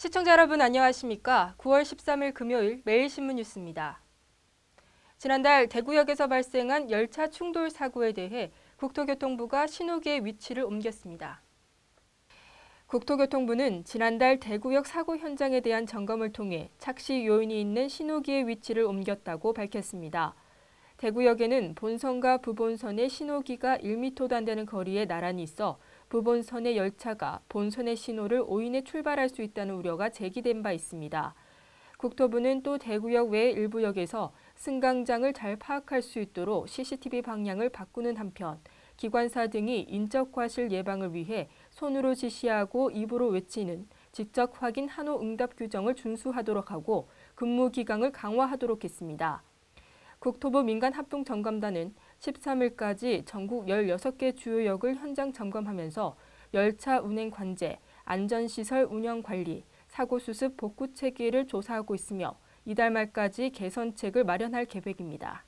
시청자 여러분 안녕하십니까? 9월 13일 금요일 매일신문 뉴스입니다. 지난달 대구역에서 발생한 열차 충돌 사고에 대해 국토교통부가 신호기의 위치를 옮겼습니다. 국토교통부는 지난달 대구역 사고 현장에 대한 점검을 통해 착시 요인이 있는 신호기의 위치를 옮겼다고 밝혔습니다. 대구역에는 본선과 부본선의 신호기가 1m도 안 되는 거리에 나란히 있어 부본선의 열차가 본선의 신호를 오인해 출발할 수 있다는 우려가 제기된 바 있습니다. 국토부는 또 대구역 외 일부 역에서 승강장을 잘 파악할 수 있도록 CCTV 방향을 바꾸는 한편 기관사 등이 인적 과실 예방을 위해 손으로 지시하고 입으로 외치는 직접 확인 한호 응답 규정을 준수하도록 하고 근무 기강을 강화하도록 했습니다. 국토부 민간합동점검단은 13일까지 전국 16개 주요역을 현장 점검하면서 열차 운행 관제, 안전시설 운영 관리, 사고 수습 복구 체계를 조사하고 있으며 이달 말까지 개선책을 마련할 계획입니다.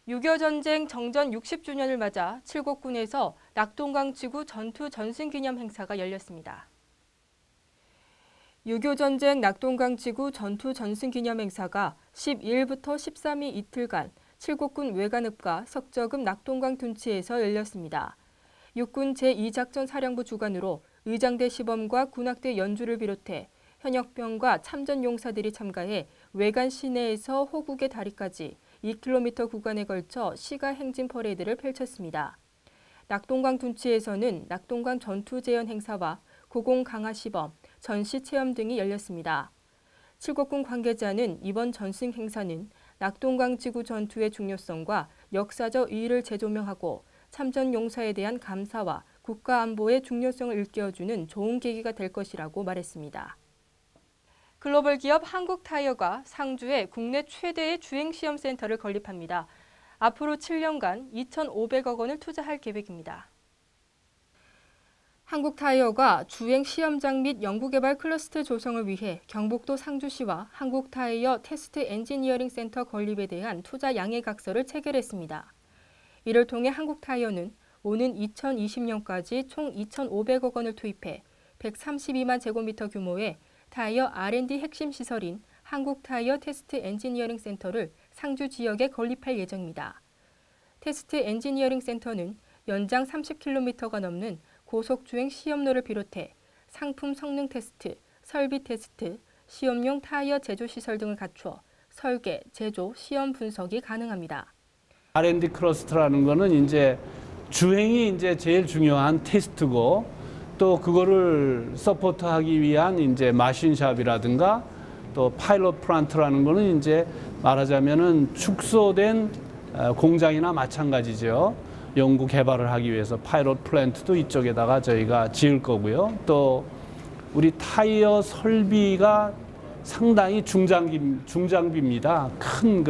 6.25 전쟁 정전 60주년을 맞아 칠곡군에서 낙동강지구 전투 전승기념 행사가 열렸습니다. 6.25 전쟁 낙동강지구 전투 전승기념 행사가 12일부터 13일 이틀간 칠곡군 외관읍과 석저급 낙동강 둔치에서 열렸습니다. 육군 제2작전 사령부 주관으로 의장대 시범과 군악대 연주를 비롯해 현역병과 참전 용사들이 참가해 외관 시내에서 호국의 다리까지 2km 구간에 걸쳐 시가 행진 퍼레이드를 펼쳤습니다. 낙동강 둔치에서는 낙동강 전투 재현 행사와 고공 강화 시범, 전시 체험 등이 열렸습니다. 칠곡군 관계자는 이번 전승 행사는 낙동강 지구 전투의 중요성과 역사적 의의를 재조명하고 참전 용사에 대한 감사와 국가 안보의 중요성을 일깨워주는 좋은 계기가 될 것이라고 말했습니다. 글로벌 기업 한국타이어가 상주에 국내 최대의 주행시험센터를 건립합니다. 앞으로 7년간 2,500억 원을 투자할 계획입니다. 한국타이어가 주행시험장 및 연구개발 클러스터 조성을 위해 경북도 상주시와 한국타이어 테스트 엔지니어링 센터 건립에 대한 투자 양해각서를 체결했습니다. 이를 통해 한국타이어는 오는 2020년까지 총 2,500억 원을 투입해 132만 제곱미터 규모의 타이어 R&D 핵심 시설인 한국타이어 테스트 엔지니어링 센터를 상주 지역에 건립할 예정입니다. 테스트 엔지니어링 센터는 연장 30km가 넘는 고속주행 시험로를 비롯해 상품 성능 테스트, 설비 테스트, 시험용 타이어 제조 시설 등을 갖추어 설계, 제조, 시험 분석이 가능합니다. R&D 클러스터라는 거는 이제 주행이 이제 제일 중요한 테스트고 또 그거를 서포트하기 위한 이제 마신샵이라든가 또 파일럿 플란트라는 거는 이제 말하자면은 축소된 공장이나 마찬가지죠. 연구 개발을 하기 위해서 파일럿 플랜트도 이쪽에다가 저희가 지을 거고요. 또 우리 타이어 설비가 상당히 중장비입니다. 큰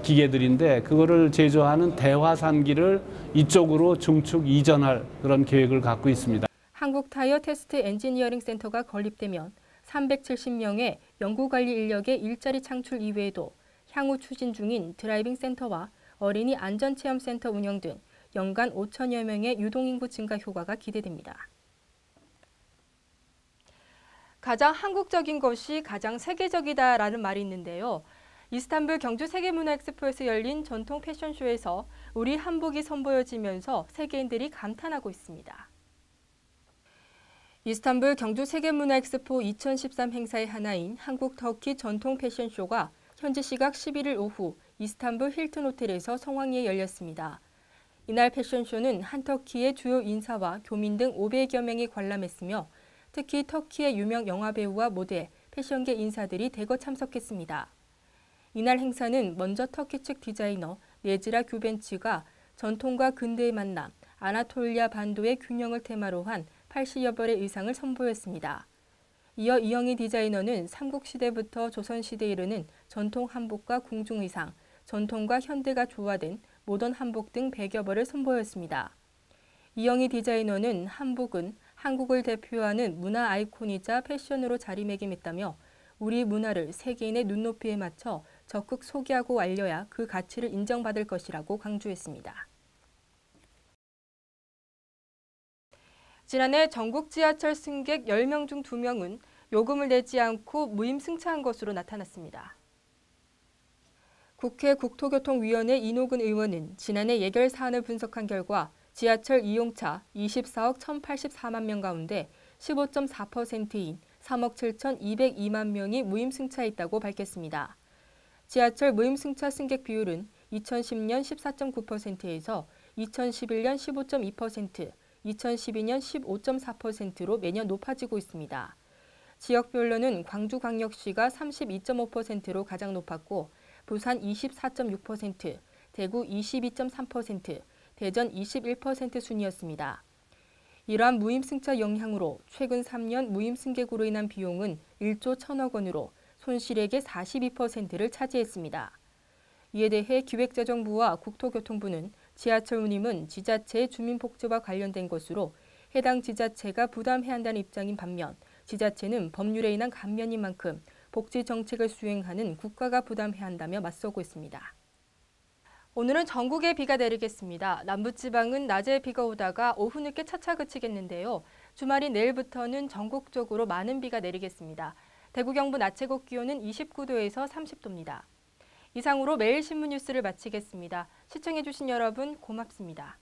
기계들인데 그거를 제조하는 대화산기를 이쪽으로 중축 이전할 그런 계획을 갖고 있습니다. 한국타이어 테스트 엔지니어링 센터가 건립되면 370명의 연구관리 인력의 일자리 창출 이외에도 향후 추진 중인 드라이빙 센터와 어린이 안전체험센터 운영 등 연간 5천여 명의 유동인구 증가 효과가 기대됩니다. 가장 한국적인 것이 가장 세계적이다라는 말이 있는데요. 이스탄불 경주 세계문화엑스포에서 열린 전통 패션쇼에서 우리 한복이 선보여지면서 세계인들이 감탄하고 있습니다. 이스탄불 경주 세계문화엑스포 2013 행사의 하나인 한국 터키 전통 패션쇼가 현지 시각 11일 오후 이스탄불 힐튼 호텔에서 성황리에 열렸습니다. 이날 패션쇼는 한터키의 주요 인사와 교민 등 500여 명이 관람했으며 특히 터키의 유명 영화배우와 모델, 패션계 인사들이 대거 참석했습니다. 이날 행사는 먼저 터키 측 디자이너 네즈라 규벤치가 전통과 근대의 만남, 아나톨리아 반도의 균형을 테마로 한 80여 벌의 의상을 선보였습니다. 이어 이영희 디자이너는 삼국시대부터 조선시대에 이르는 전통 한복과 궁중의상, 전통과 현대가 조화된 모던 한복 등 100여 벌을 선보였습니다. 이영희 디자이너는 한복은 한국을 대표하는 문화 아이콘이자 패션으로 자리매김했다며 우리 문화를 세계인의 눈높이에 맞춰 적극 소개하고 알려야 그 가치를 인정받을 것이라고 강조했습니다. 지난해 전국 지하철 승객 10명 중 2명은 요금을 내지 않고 무임승차한 것으로 나타났습니다. 국회 국토교통위원회 이노근 의원은 지난해 예결 사안을 분석한 결과 지하철 이용차 24억 1,084만 명 가운데 15.4%인 3억 7,202만 명이 무임승차했다고 밝혔습니다. 지하철 무임승차 승객 비율은 2010년 14.9%에서 2011년 15.2%, 2012년 15.4%로 매년 높아지고 있습니다. 지역별로는 광주광역시가 32.5%로 가장 높았고 부산 24.6%, 대구 22.3%, 대전 21% 순이었습니다. 이러한 무임승차 영향으로 최근 3년 무임승객으로 인한 비용은 1조 1천억 원으로 손실액의 42%를 차지했습니다. 이에 대해 기획재정부와 국토교통부는 지하철 운임은 지자체의 주민복지와 관련된 것으로 해당 지자체가 부담해야 한다는 입장인 반면 지자체는 법률에 인한 감면인 만큼 복지 정책을 수행하는 국가가 부담해야 한다며 맞서고 있습니다. 오늘은 전국에 비가 내리겠습니다. 남부지방은 낮에 비가 오다가 오후 늦게 차차 그치겠는데요. 주말인 내일부터는 전국적으로 많은 비가 내리겠습니다. 대구 경북 낮 최고 기온은 29도에서 30도입니다. 이상으로 매일 신문 뉴스를 마치겠습니다. 시청해주신 여러분 고맙습니다.